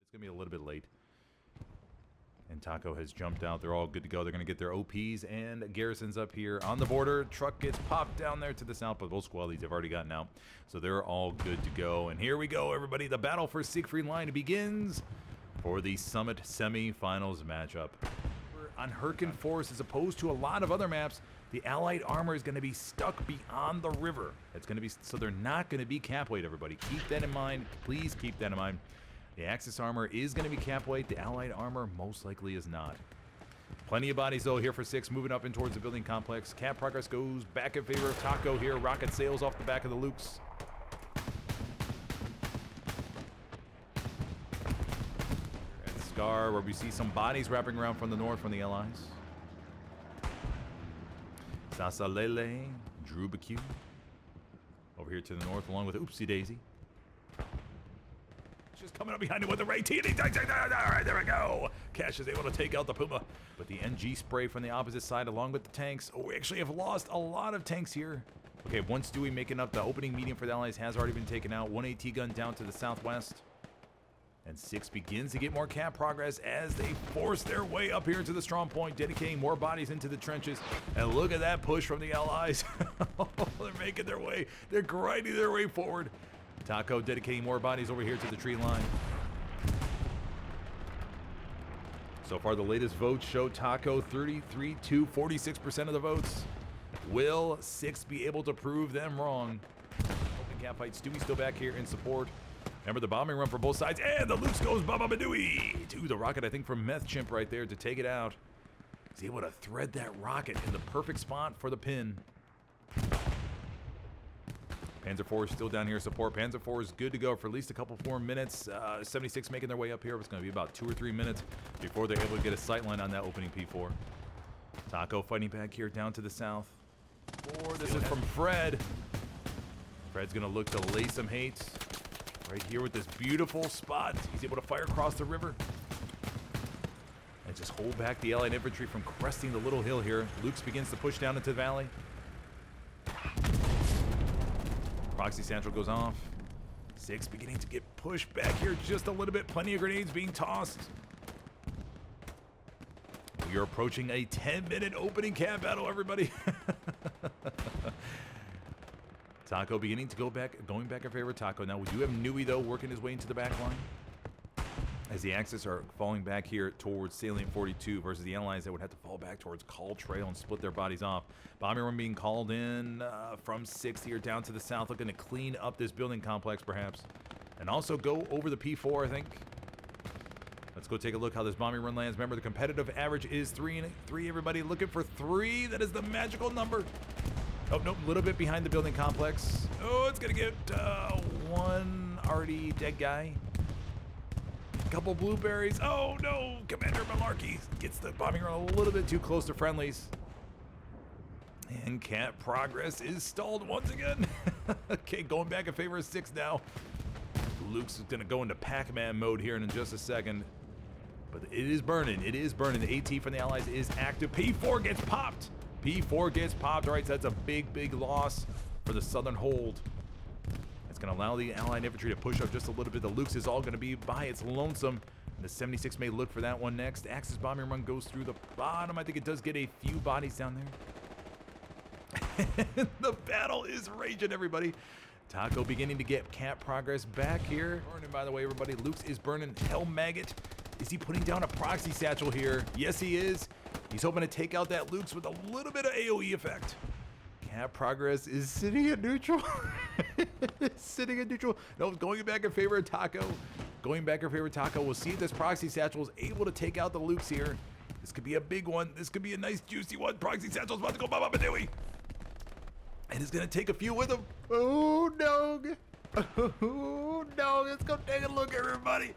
It's going to be a little bit late. And Taco has jumped out. They're all good to go. They're going to get their OPs and garrisons up here on the border. Truck gets popped down there to the south, but both squaddies have already gotten out. So they're all good to go. And here we go, everybody. The battle for Siegfried line begins for the Summit semifinals matchup. On Hurtgen Forest, as opposed to a lot of other maps, the Allied armor is going to be stuck beyond the river. It's going to be, so they're not going to be cap weight, everybody. Keep that in mind. Please keep that in mind. The Axis armor is going to be cap weight. The Allied armor most likely is not. Plenty of bodies, though, here for 6, moving up in towards the building complex. Cap progress goes back in favor of Taco here. Rocket sails off the back of the Lukes. At Scar, where we see some bodies wrapping around from the north from the Allies. Sasalele, Drubacu. Over here to the north, along with Oopsie Daisy. Just coming up behind him with the Ray T. All right, there we go. Cash is able to take out the Puma. But the NG spray from the opposite side along with the tanks. Oh, we actually have lost a lot of tanks here. Okay, one Stewie making up the opening medium for the Allies has already been taken out. One AT gun down to the southwest. And 6 begins to get more cap progress as they force their way up here to the strong point, dedicating more bodies into the trenches. And look at that push from the Allies. They're making their way. They're grinding their way forward. Taco dedicating more bodies over here to the tree line. So far, the latest votes show Taco 33 to 46% of the votes. Will 6 be able to prove them wrong? Open cap fight. Stewie still back here in support. Remember the bombing run for both sides. And the Lukes goes Baba Badooey to the rocket, I think, from Meth Chimp right there to take it out. He's able to thread that rocket in the perfect spot for the pin. Panzer IV is still down here to support. Panzer IV is good to go for at least a couple more minutes. 76 making their way up here. It's going to be about 2 or 3 minutes before they're able to get a sightline on that opening P4. Taco fighting back here down to the south. This is from Fred. Fred's going to look to lay some hate right here with this beautiful spot. He's able to fire across the river and just hold back the Allied infantry from cresting the little hill here. Lukes begins to push down into the valley. Proxy Central goes off. 6 beginning to get pushed back here just a little bit. Plenty of grenades being tossed. We are approaching a 10-minute opening cap battle, everybody. Taco beginning to go back, going back in favor of Taco. Now we do have Nui, though, working his way into the back line. As the Axis are falling back here towards Salient 42 versus the Allies that would have to fall back towards Call Trail and split their bodies off. Bombing run being called in from 6 here down to the south, looking to clean up this building complex perhaps. And also go over the P4, I think. Let's go take a look how this bombing run lands. Remember, the competitive average is 3 and 3, everybody. Looking for 3. That is the magical number. Oh, nope, a little bit behind the building complex. Oh, it's going to get one already dead guy. Couple blueberries. Oh no! Commander Malarkey gets the bombing run a little bit too close to friendlies. And cap progress is stalled once again. Okay, going back in favor of 6 now. Luke's gonna go into Pac-Man mode here in just a second. But it is burning. It is burning. The AT from the Allies is active. P4 gets popped. P4 gets popped. All right, so that's a big, big loss for the Southern Hold. It's going to allow the Allied infantry to push up just a little bit. The Lukes is all going to be by its lonesome. And the 76 may look for that one next. Axis bombing run goes through the bottom. I think it does get a few bodies down there. The battle is raging, everybody. Taco beginning to get cap progress back here. Burning, by the way, everybody. Lukes is burning. Hell Maggot. Is he putting down a proxy satchel here? Yes, he is. He's hoping to take out that Lukes with a little bit of AoE effect. Cap progress is sitting at neutral. Sitting at neutral. No, going back in favor of Taco. Going back in favor of Taco. We'll see if this proxy satchel is able to take out the Lukes here. This could be a big one. This could be a nice juicy one. Proxy satchel's about to go Baba Badooey. And it's going to take a few with him. Oh, dog. Oh, dog. Let's go take a look, everybody.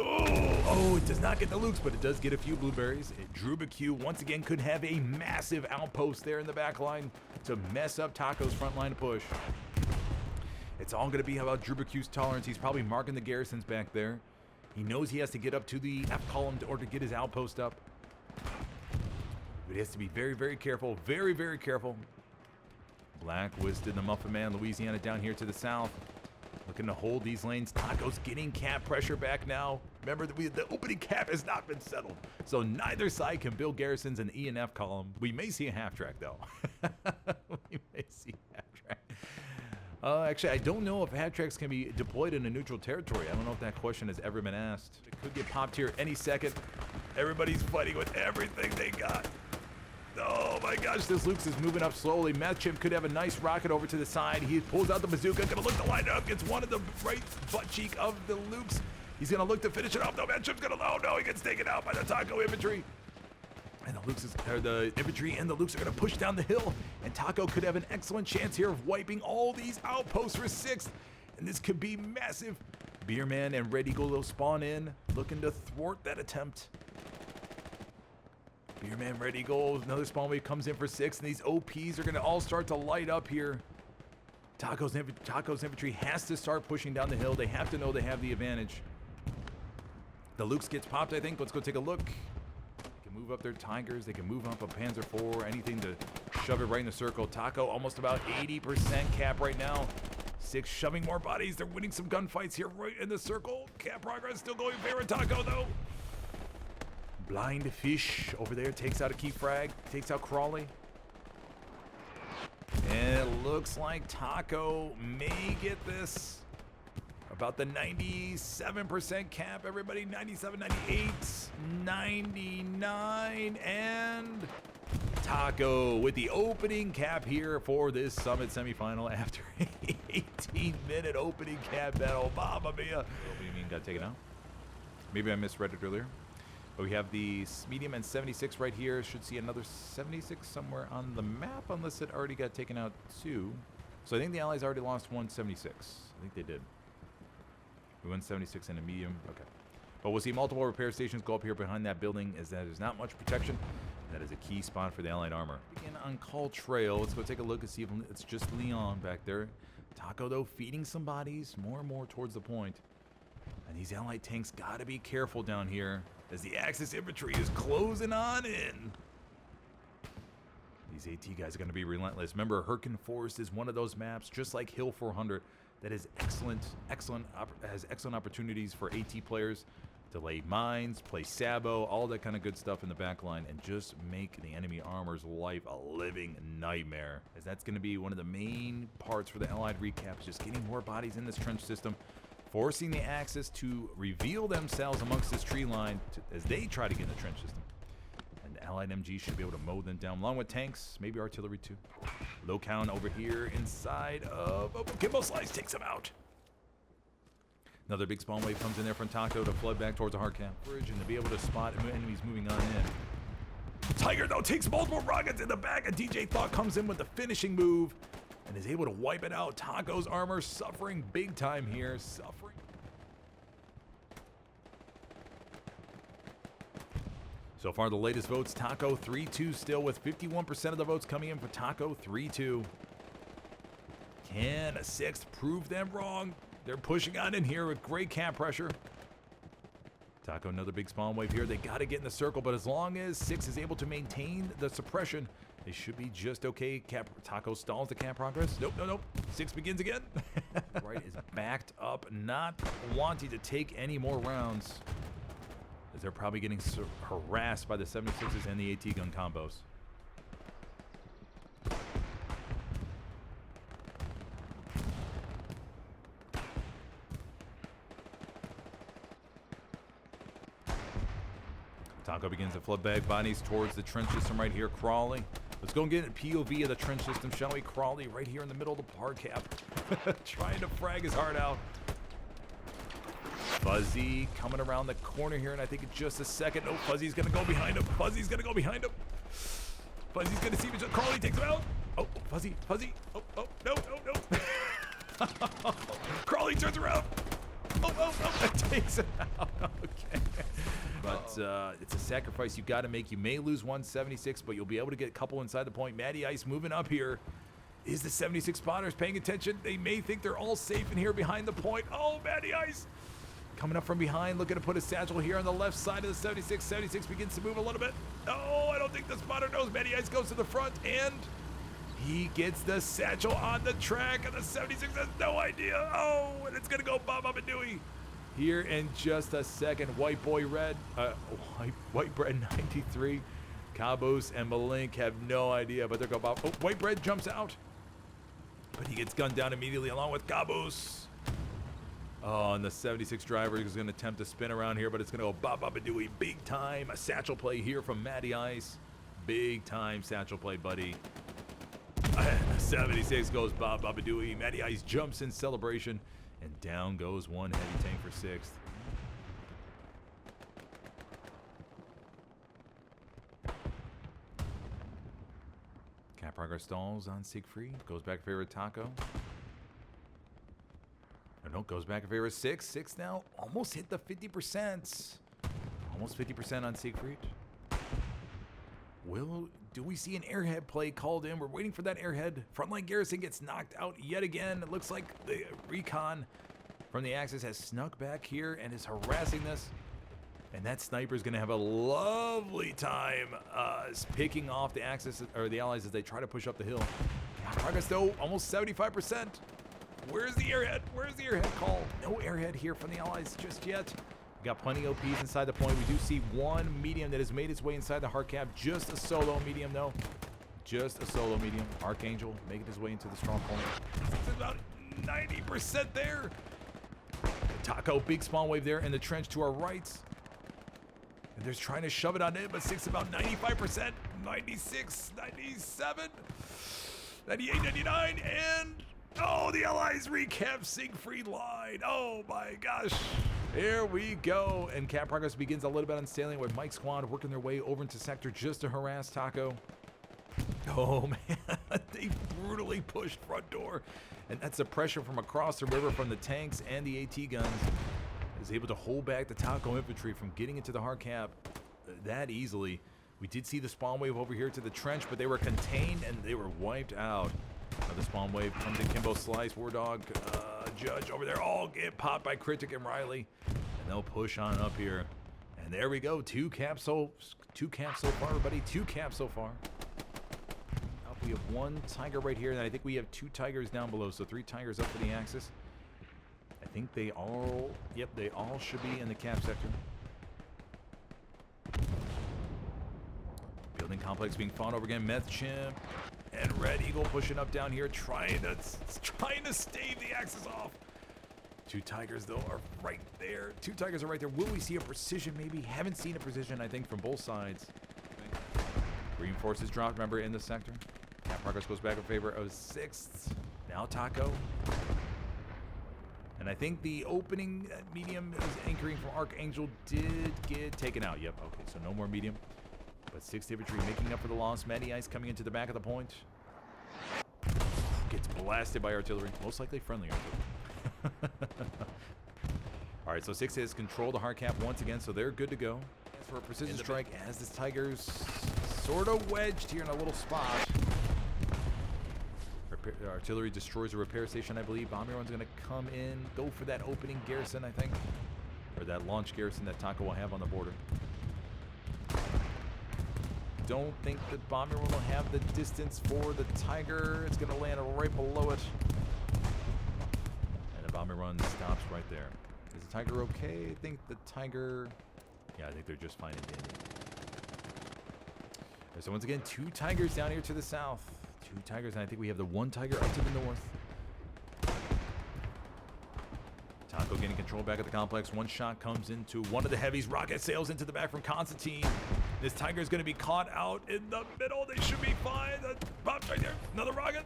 Oh, it does not get the Lukes, but it does get a few blueberries. Drubacu once again could have a massive outpost there in the back line to mess up Taco's front line push. It's all going to be about Drubacu's tolerance. He's probably marking the garrisons back there. He knows he has to get up to the F column in order to get his outpost up. But he has to be very, very careful. Very, very careful. Blacklisted the Muffin Man, Louisiana down here to the south. Looking to hold these lanes. Taco's getting cap pressure back now. Remember, the opening cap has not been settled. So neither side can build garrisons in the E and F column. We may see a half track, though. We may see half track. Actually, I don't know if half tracks can be deployed in a neutral territory. I don't know if that question has ever been asked. It could get popped here any second. Everybody's fighting with everything they got. Oh my gosh, this Lukes is moving up slowly. Methchip could have a nice rocket over to the side. He pulls out the bazooka, gonna look to line up. Gets one of the right butt cheek of the Lukes. He's gonna look to finish it off. No, Methchip's gonna, oh no, he gets taken out by the Taco infantry. And the infantry and the Lukes are gonna push down the hill. And Taco could have an excellent chance here of wiping all these outposts for 6th. And this could be massive. Beerman and Red Eagle will spawn in, looking to thwart that attempt. Beerman, Red Eagle, another spawn wave comes in for 6, and these OPs are going to all start to light up here. Taco's infantry has to start pushing down the hill. They have to know they have the advantage. The Lukes gets popped, I think. Let's go take a look. They can move up their Tigers. They can move up a Panzer IV, anything to shove it right in the circle. Taco almost about 80% cap right now. 6 shoving more bodies. They're winning some gunfights here right in the circle. Cap progress still going in favor of Taco, though. Blind Fish over there takes out a key frag, takes out Crawley. And it looks like Taco may get this. About the 97% cap, everybody. 97, 98, 99, and Taco with the opening cap here for this Summit semifinal after 18-minute opening cap battle. Mamma mia. What do you mean got taken out? Maybe I misread it earlier. But we have the medium and 76 right here. Should see another 76 somewhere on the map, unless it already got taken out too. So I think the Allies already lost 176. I think they did. We won 76 in a medium. Okay. But we'll see multiple repair stations go up here behind that building, as that is not much protection. That is a key spot for the Allied armor. Begin on Call Trail. Let's go take a look and see if it's just Leon back there. Taco, though, feeding some bodies more and more towards the point. And these Allied tanks got to be careful down here, as the Axis infantry is closing on in. These AT guys are going to be relentless. Remember, Hurtgen Forest is one of those maps, just like Hill 400, that is has excellent opportunities for AT players to lay mines, play Sabo, all that kind of good stuff in the back line, and just make the enemy armor's life a living nightmare. As that's going to be one of the main parts for the Allied recaps, just getting more bodies in this trench system, forcing the Axis to reveal themselves amongst this tree line as they try to get in the trench system. And the Allied MG should be able to mow them down, along with tanks, maybe artillery too. Low count over here inside of... Oh, Kimbo Slice takes him out. Another big spawn wave comes in there from Taco to flood back towards the hard cap bridge and to be able to spot enemies moving on in. Tiger, though, takes multiple rockets in the back, and DJ Thought comes in with the finishing move and is able to wipe it out. Taco's armor suffering big time here. Suffering. So far, the latest votes, Taco 3-2 still, with 51% of the votes coming in for Taco 3-2. Can a 6th prove them wrong? They're pushing on in here with great cap pressure. Taco, another big spawn wave here. They got to get in the circle, but as long as 6 is able to maintain the suppression, they should be just okay. Taco stalls the cap progress. Nope, no, nope. 6 begins again. Right is backed up, not wanting to take any more rounds, as they're probably getting harassed by the 76s and the AT gun combos. Taco begins to flood back bodies towards the trench system right here. Crawley. Let's go and get a POV of the trench system, shall we? Crawley right here in the middle of the hard cap. Trying to frag his heart out. Fuzzy coming around the corner here, and I think in just a second. Oh, Fuzzy's going to go behind him. Fuzzy's going to go behind him. Fuzzy's going to see him. Crawley takes him out. Oh, Fuzzy. Oh, no. Crawley turns around. Oh, takes him out. Okay. But it's a sacrifice you got to make. You may lose 176, but you'll be able to get a couple inside the point. Matty Ice moving up here. Is the 76 spotters paying attention? They may think they're all safe in here behind the point. Oh, Matty Ice coming up from behind, looking to put a satchel here on the left side of the 76. 76 begins to move a little bit. Oh, I don't think the spotter knows. Matty Ice goes to the front, and He gets the satchel on the track, and the 76 has no idea. Oh, and it's going to go Bob Abadui. Here in just a second, White Boy Red, White Bread 93, Cabos and Malink have no idea, but they're going Bob. Oh, White Bread jumps out, but he gets gunned down immediately along with Cabos. Oh, and the 76 driver is going to attempt to spin around here, but it's going to go Bob Abadui big time. A satchel play here from Matty Ice. Big time satchel play, buddy. 76 goes Bob Abadui. Matty Ice jumps in celebration. And down goes one heavy tank for 6th. Cap progress stalls on Siegfried. Goes back in favor of Taco. No, goes back in favor of 6. 6 now almost hit the 50%. Almost 50% on Siegfried. Do we see an airhead play called in? We're waiting for that airhead. Frontline Garrison gets knocked out yet again. It looks like the recon from the Axis has snuck back here and is harassing this. And that sniper is going to have a lovely time picking off the Axis or the Allies as they try to push up the hill. Progress though, almost 75%. Where's the airhead? Where's the airhead call? No airhead here from the Allies just yet. We got plenty of OPs inside the point. We do see one medium that has made its way inside the hard cap. Just a solo medium, though. Just a solo medium. Archangel making his way into the strong point. It's about 90% there. Taco, big spawn wave there in the trench to our right. And they're trying to shove it on in, but 6 about 95%. 96, 97, 98, 99, and... oh, the Allies recap Siegfried line. Oh my gosh. Here we go. And cap progress begins a little bit on Salient with Mike Squad working their way over into sector just to harass Taco. Oh man, they brutally pushed front door. And that's the pressure from across the river from the tanks and the AT guns. Is able to hold back the Taco infantry from getting into the hard cap that easily. We did see the spawn wave over here to the trench, but they were contained and they were wiped out. The spawn wave comes in. Kimbo Slice, War Dog, Judge over there all get popped by Critic and Riley. And they'll push on up here. And there we go. 2 caps so far, everybody. 2 caps so far. Up we have 1 Tiger right here, and I think we have 2 Tigers down below. So 3 Tigers up for the Axis. I think they all, yep, they all should be in the cap sector. Building complex being fought over again. Meth Chimp. And Red Eagle pushing up down here, trying to stave the Axis off. 2 Tigers, though, are right there. 2 Tigers are right there. Will we see a precision, maybe? Haven't seen a precision, I think, from both sides. Reinforces dropped, remember, in the sector. Cap progress goes back in favor of 6th. Now Taco. And I think the opening medium is anchoring from Archangel did get taken out. Yep, okay, so no more medium. But 6th infantry making up for the loss. Matty Ice coming into the back of the point. Gets blasted by artillery. Most likely friendly artillery. Alright, so 6th has controlled the hard cap once again, so they're good to go. As for a precision strike, as this Tiger's sort of wedged here in a little spot. Artillery destroys a repair station, I believe. Bomber Run's going to come in, go for that opening garrison, I think. Or that launch garrison that Taco will have on the border. Don't think the Bomber will have the distance for the Tiger. It's going to land right below it. And the Bomber Run stops right there. Is the Tiger okay? I think the Tiger... yeah, I think they're just fine and dandy. So once again, 2 Tigers down here to the south. 2 Tigers, and I think we have the 1 Tiger up to the north. Taco getting control back at the complex. 1 shot comes into one of the heavies. Rocket sails into the back from Constantine. This Tiger is going to be caught out in the middle. They should be fine. Pops right there. Another rocket.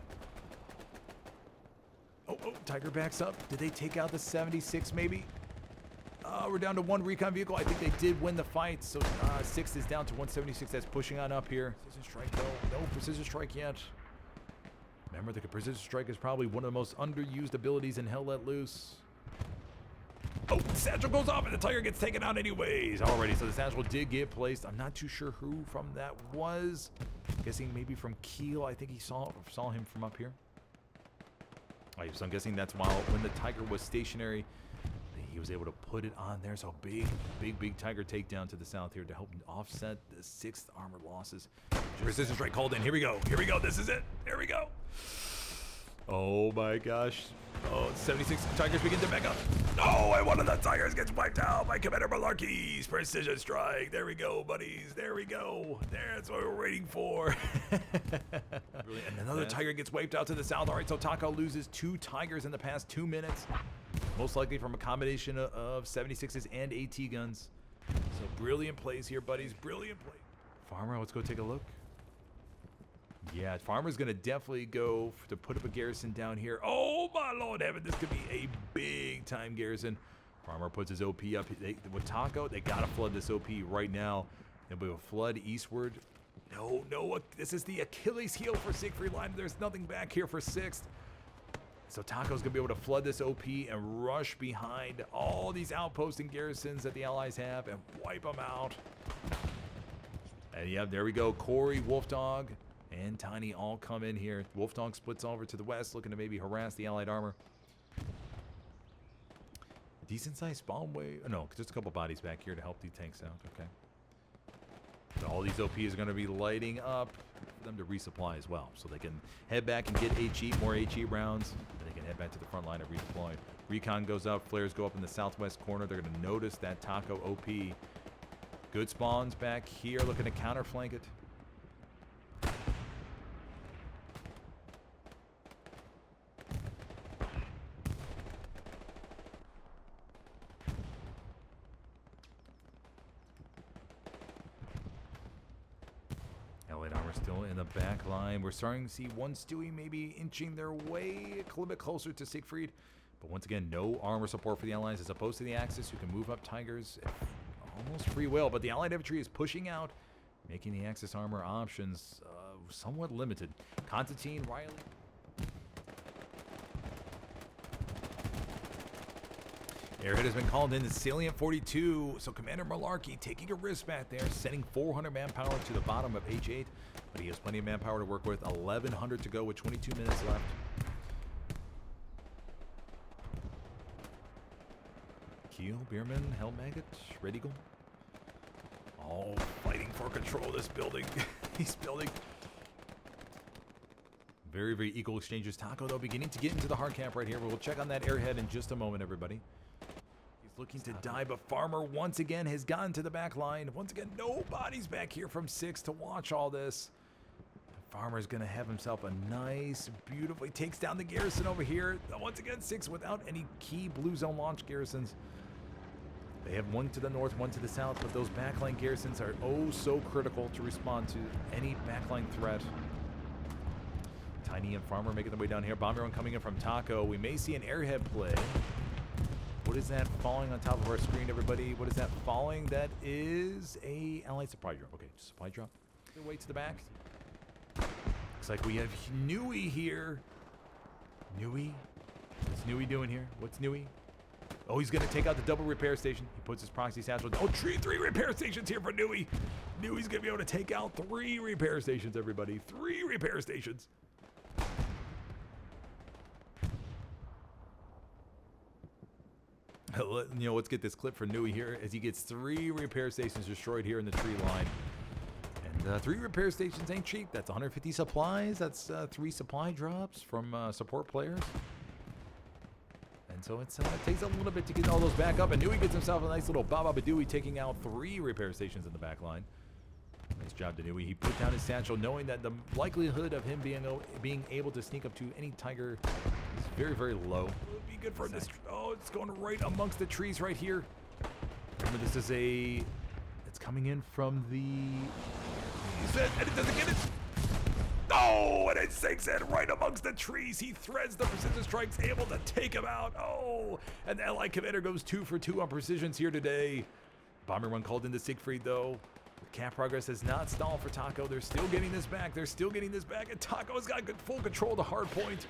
Oh, Tiger backs up. Did they take out the 76 maybe? We're down to 1 recon vehicle. I think they did win the fight. So 6th is down to 176. That's pushing on up here. Precision strike though. No precision strike yet. Remember, the precision strike is probably one of the most underused abilities in Hell Let Loose. Oh, the satchel goes off and the Tiger gets taken out anyways. Alrighty, so the satchel did get placed. I'm not too sure who from that was. I'm guessing maybe from Keel. I think he saw him from up here. Alright, so I'm guessing that's when the Tiger was stationary. He was able to put it on there. So big Tiger takedown to the south here to help offset the 6th armor losses. Resistance strike called in. Here we go. This is it. Here we go. Oh my gosh. Oh, 76 Tigers begin to back up. Oh, and one of the Tigers gets wiped out by Commander Malarkey's precision strike. There we go, buddies. There we go. That's what we're waiting for. And another Tiger gets wiped out to the south. All right, so Taco loses 2 Tigers in the past 2 minutes. Most likely from a combination of 76s and AT guns. So brilliant plays here, buddies. Brilliant play. Farmer, let's go take a look. Yeah, Farmer's going to definitely go to put up a garrison down here. Oh, my Lord heaven. This could be a big-time garrison. Farmer puts his OP up. With Taco, they got to flood this OP right now. They'll be able to flood eastward. No. This is the Achilles heel for Siegfried line. There's nothing back here for 6th. So Taco's going to be able to flood this OP and rush behind all these outposts and garrisons that the Allies have and wipe them out. And yeah, there we go. Corey, Wolfdog, and Tiny all come in here. Wolfdog splits over to the west, looking to maybe harass the Allied armor. Decent sized spawn way. Oh, no, just a couple bodies back here to help the tanks out. Okay. So all these OPs are going to be lighting up for them to resupply as well. So they can head back and get HE, more HE rounds. And they can head back to the front line and redeploy. Recon goes up. Flares go up in the southwest corner. They're going to notice that Taco OP. Good spawns back here, looking to counterflank it. Allied armor still in the back line. We're starting to see one Stewie maybe inching their way a little bit closer to Siegfried. But once again, no armor support for the Allies as opposed to the Axis, who can move up Tigers at almost free will. But the Allied infantry is pushing out, making the Axis armor options somewhat limited. Constantine, Riley. Airhead has been called in to Salient 42, so Commander Malarkey taking a risk back there, sending 400 manpower to the bottom of H8, but he has plenty of manpower to work with. 1,100 to go with 22 minutes left. Keel, Bierman, Hellmaggot, Red Eagle. All fighting for control of this building. He's building. Very equal exchanges. Taco, though, beginning to get into the hard camp right here. We'll check on that airhead in just a moment, everybody. Looking to die, but Farmer once again has gotten to the back line. Once again, no bodies back here from 6 to watch all this. Farmer's going to have himself a nice, beautifully takes down the garrison over here. Once again, 6 without any key blue zone launch garrisons. They have one to the north, one to the south, but those backline garrisons are oh so critical to respond to any backline threat. Tiny and Farmer making their way down here. Bomber run coming in from Taco. We may see an airhead play. What is that falling on top of our screen, everybody? What is that falling? That is a Allied supply drop. Okay, supply drop. Their way to the back. Looks like we have Nui here. Nui? What's Nui doing here? What's Nui? Oh, he's going to take out the double repair station. He puts his proxy satchel. Oh, three repair stations here for Nui. Nui's going to be able to take out 3 repair stations, everybody. 3 repair stations. You know, let's get this clip for Nui here as he gets 3 repair stations destroyed here in the tree line. And 3 repair stations ain't cheap. That's 150 supplies. That's 3 supply drops from support players. And so it takes a little bit to get all those back up. And Nui gets himself a nice little Baba Badooey, taking out 3 repair stations in the back line. Nice job to Nui. He put down his satchel knowing that the likelihood of him being able to sneak up to any Tiger is very low. It would be good for this. Oh, it's going right amongst the trees right here. Remember, this is it's coming in from the... and it doesn't get it. Oh, and it sinks in right amongst the trees. He threads the precision strikes, able to take him out. Oh, and the Allied commander goes 2 for 2 on precisions here today. Bomber run called into Siegfried, though. Camp progress has not stalled for Taco. They're still getting this back. And Taco's got full control of the hard point.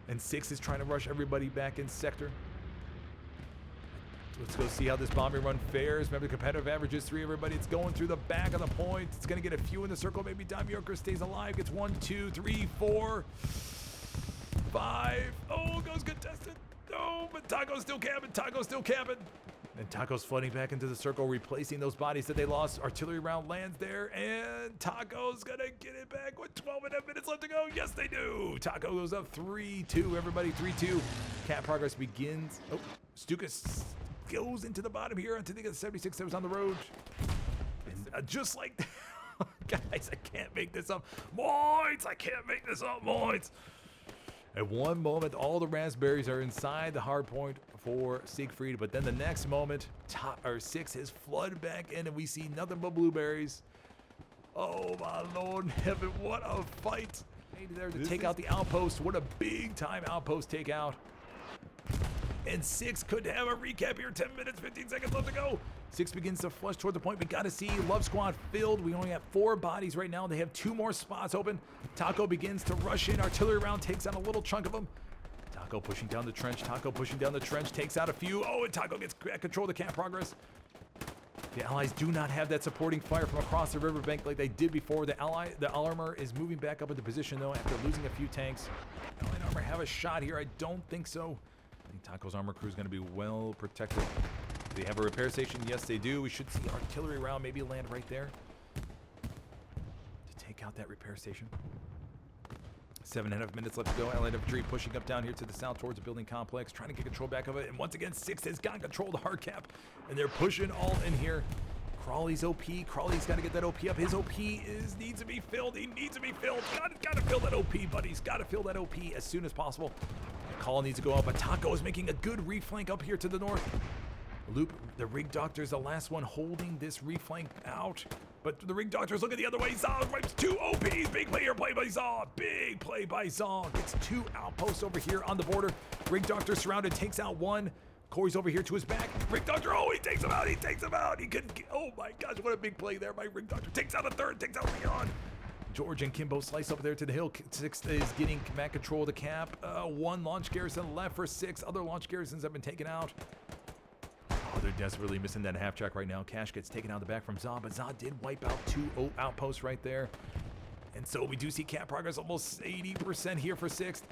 And 6 is trying to rush everybody back in sector. Let's go see how this bombing run fares. Remember, the competitive average is 3, everybody. It's going through the back of the point. It's going to get a few in the circle. Maybe Dime Yorker stays alive. Gets 1, 2, 3, 4, 5. Oh, goes contested. No, but Taco's still camping. Taco's still camping. And Taco's flooding back into the circle, replacing those bodies that they lost. Artillery round lands there, and Taco's gonna get it back with 12.5 minutes left to go. Yes, they do. Taco goes up 3-2. Everybody, 3-2. Cap progress begins. Oh, Stukas goes into the bottom here until they get 76 that was on the road. And just like that. Guys, I can't make this up. Moits, I can't make this up, Moits. At one moment, all the raspberries are inside the hard point for Siegfried, but then the next moment, Six is flooded back in, and we see nothing but blueberries. Oh my Lord in heaven, what a fight! There to take out the outpost. What a big time outpost takeout. And Six could have a recap here. 10 minutes, 15 seconds left to go. Six begins to flush toward the point. We got to see Love Squad filled. We only have 4 bodies right now. They have 2 more spots open. Taco begins to rush in. Artillery round takes out a little chunk of them. Taco pushing down the trench. Taco pushing down the trench. Takes out a few. Oh, and Taco gets control of the camp progress. The allies do not have that supporting fire from across the riverbank like they did before. The armor is moving back up into position, though, after losing a few tanks. Allied armor have a shot here? I don't think so. I think Taco's armor crew is going to be well protected. Do they have a repair station? Yes, they do. We should see artillery round maybe land right there to take out that repair station. 7.5 minutes left to go. Allied infantry pushing up down here to the south towards the building complex, trying to get control back of it. And once again, Six has got control of the hard cap, and they're pushing all in here. Crawley's OP. Crawley's got to get that OP up. His OP needs to be filled. He needs to be filled. Got to fill that OP, buddies. Got to fill that OP as soon as possible. The call needs to go up, but Taco is making a good reflank up here to the north. Loop, the Rig Doctor is the last one holding this reflank out. But the Rig Doctor's looking the other way. Zaw wipes 2 OPs. Big play here, play by Zaw. Big play by Zaw. Gets 2 outposts over here on the border. Rig Doctor surrounded, takes out 1. Corey's over here to his back. Rig Doctor, oh, he takes him out. He takes him out. He couldn't get, oh my gosh, what a big play there by Rig Doctor. Takes out a 3rd, takes out Leon. George and Kimbo slice up there to the hill. Six is getting back control of the cap. 1 launch garrison left for Six. Other launch garrisons have been taken out. Oh, they're desperately missing that half track right now. Cash gets taken out of the back from Zaw, but Zaw did wipe out 2 outposts right there. And so we do see cap progress almost 80% here for Sixth.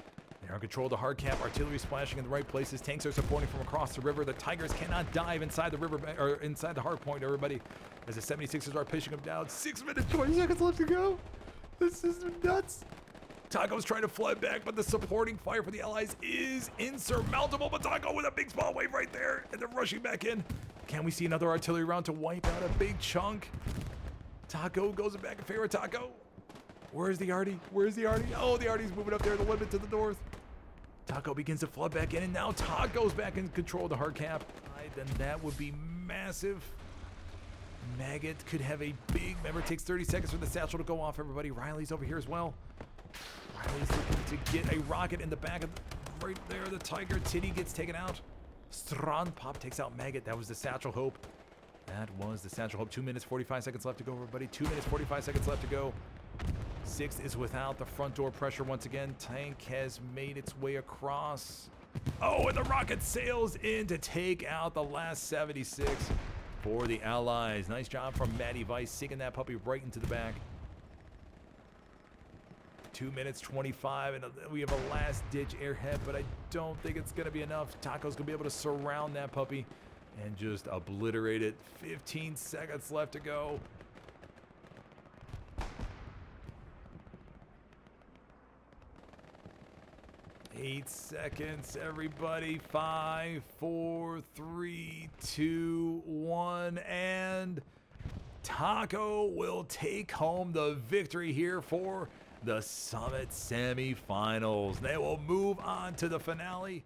They're in control of the hard cap. Artillery splashing in the right places. Tanks are supporting from across the river. The Tigers cannot dive inside the river or inside the hard point. Everybody, as the 76ers are pushing them down. 6 minutes, 20 seconds left to go. This is nuts. Taco's trying to flood back, but the supporting fire for the allies is insurmountable. But Taco with a big small wave right there, and they're rushing back in. Can we see another artillery round to wipe out a big chunk? Taco goes back in favor of Taco. Where's the Artie? Where's the Artie? Oh, the Artie's moving up there, the limit to the north. Taco begins to flood back in, and now Taco's back in control of the hard cap. Then that would be massive. Maggot could have a big, remember it takes 30 seconds for the satchel to go off, everybody. Riley's over here as well. Riley's looking to get a rocket in the back of right there. The Tiger Titty gets taken out. Strand Pop takes out Maggot. That was the Satchel Hope. That was the Satchel Hope. 2 minutes, 45 seconds left to go, everybody. 2 minutes, 45 seconds left to go. Sixth is without the front door pressure once again. Tank has made its way across. Oh, and the rocket sails in to take out the last 76 for the Allies. Nice job from Matty Vice, sinking that puppy right into the back. 2 minutes, 25, and we have a last-ditch airhead, but I don't think it's going to be enough. Taco's going to be able to surround that puppy and just obliterate it. 15 seconds left to go. Eight seconds, everybody. 5, 4, 3, 2, 1, and Taco will take home the victory here for the Summit semifinals. They will move on to the finale.